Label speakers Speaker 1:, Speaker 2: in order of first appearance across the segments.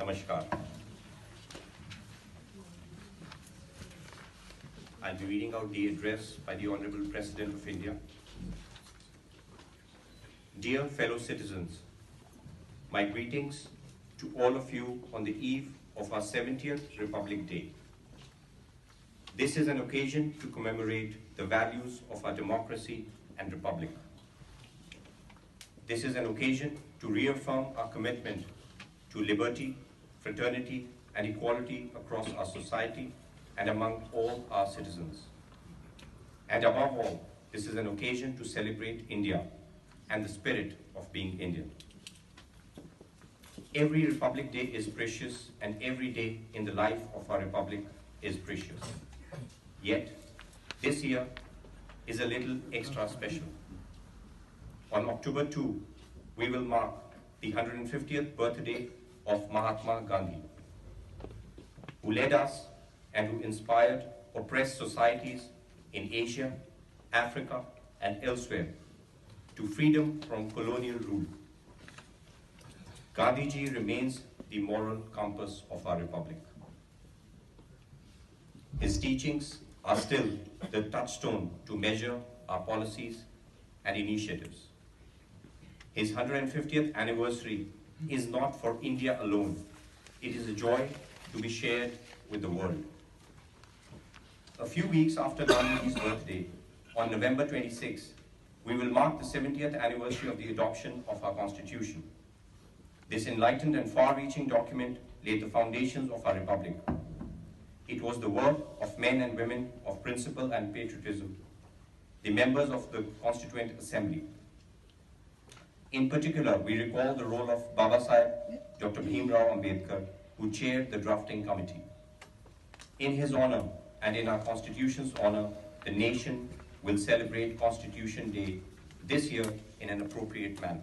Speaker 1: Namaskar. I'll be reading out the address by the Honorable President of India. Dear fellow citizens, my greetings to all of you on the eve of our 70th Republic Day. This is an occasion to commemorate the values of our democracy and republic. This is an occasion to reaffirm our commitment to liberty, fraternity, and equality across our society and among all our citizens. And above all, this is an occasion to celebrate India and the spirit of being Indian. Every Republic Day is precious, and every day in the life of our republic is precious. Yet, this year is a little extra special. On October 2, we will mark the 150th birthday of Mahatma Gandhi, who led us and who inspired oppressed societies in Asia, Africa, and elsewhere to freedom from colonial rule. Gandhiji remains the moral compass of our republic. His teachings are still the touchstone to measure our policies and initiatives. His 150th anniversary is not for India alone. It is a joy to be shared with the world. A few weeks after Gandhiji's birthday, on November 26, we will mark the 70th anniversary of the adoption of our Constitution. This enlightened and far-reaching document laid the foundations of our republic. It was the work of men and women of principle and patriotism, the members of the Constituent Assembly. In particular, we recall the role of Baba Sahib Dr. Bringhm Ambedkar, who chaired the drafting committee. In his honor and in our Constitution's honor, the nation will celebrate Constitution Day this year in an appropriate manner.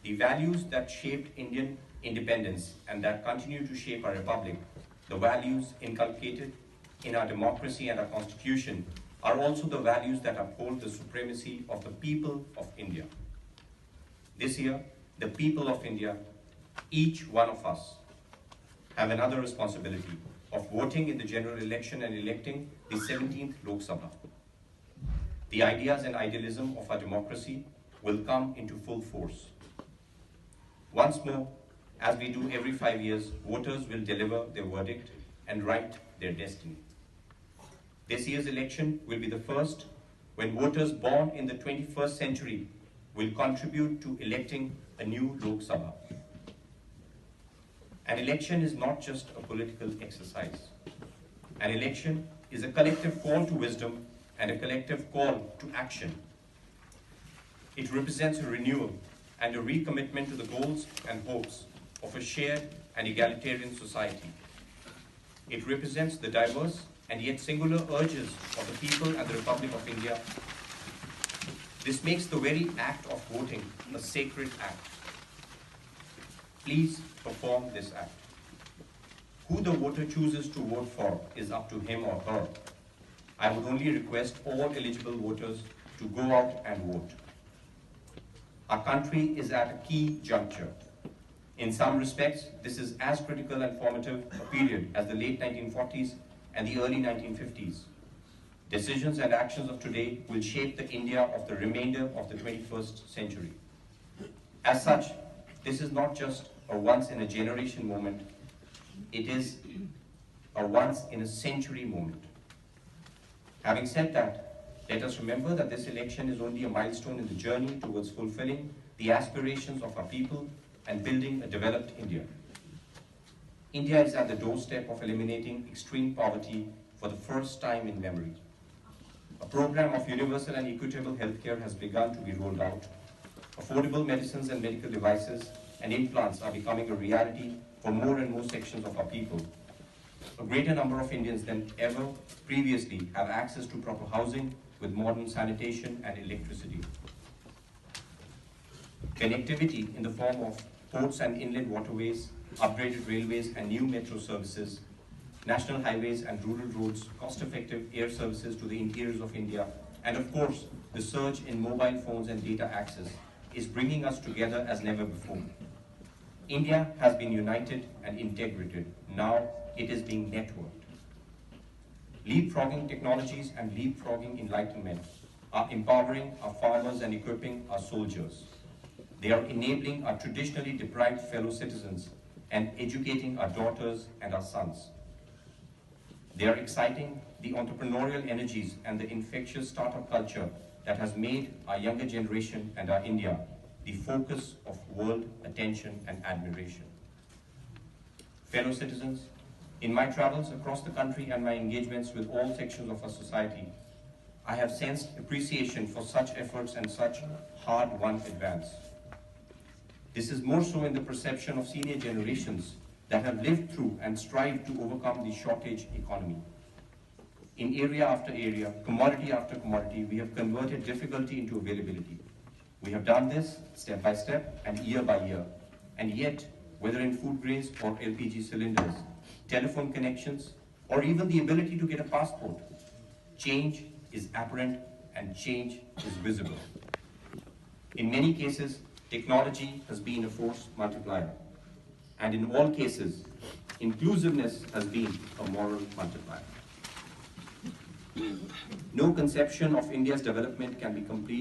Speaker 1: The values that shaped Indian independence and that continue to shape our republic, the values inculcated in our democracy and our Constitution, are also the values that uphold the supremacy of the people of India. This year, the people of India, each one of us, have another responsibility of voting in the general election and electing the 17th Lok Sabha. The ideas and idealism of our democracy will come into full force. Once more, as we do every 5 years, voters will deliver their verdict and write their destiny. This year's election will be the first when voters born in the 21st century will contribute to electing a new Lok Sabha. An election is not just a political exercise. An election is a collective call to wisdom and a collective call to action. It represents a renewal and a recommitment to the goals and hopes of a shared and egalitarian society. It represents the diverse and yet singular urges of the people and the Republic of India. This makes the very act of voting a sacred act. Please perform this act. Who the voter chooses to vote for is up to him or her. I would only request all eligible voters to go out and vote. Our country is at a key juncture. In some respects, this is as critical and formative a period as the late 1940s and the early 1950s. Decisions and actions of today will shape the India of the remainder of the 21st century. As such, this is not just a once-in-a-generation moment, it is a once-in-a-century moment. Having said that, let us remember that this election is only a milestone in the journey towards fulfilling the aspirations of our people and building a developed India. India is at the doorstep of eliminating extreme poverty for the first time in memory. A program of universal and equitable healthcare has begun to be rolled out. Affordable medicines and medical devices and implants are becoming a reality for more and more sections of our people. A greater number of Indians than ever previously have access to proper housing with modern sanitation and electricity. Connectivity in the form of ports and inland waterways, upgraded railways and new metro services, national highways and rural roads, cost-effective air services to the interiors of India, and of course, the surge in mobile phones and data access is bringing us together as never before. India has been united and integrated. Now it is being networked. Leapfrogging technologies and leapfrogging enlightenment are empowering our farmers and equipping our soldiers. They are enabling our traditionally deprived fellow citizens and educating our daughters and our sons. They are exciting the entrepreneurial energies and the infectious startup culture that has made our younger generation and our India the focus of world attention and admiration. Fellow citizens, in my travels across the country and my engagements with all sections of our society, I have sensed appreciation for such efforts and such hard-won advance. This is more so in the perception of senior generations that have lived through and strived to overcome the shortage economy. In area after area, commodity after commodity, we have converted difficulty into availability. We have done this step by step and year by year. And yet, whether in food grains or LPG cylinders, telephone connections, or even the ability to get a passport, change is apparent and change is visible. In many cases, technology has been a force multiplier. And in all cases, inclusiveness has been a moral multiplier. No conception of India's development can be complete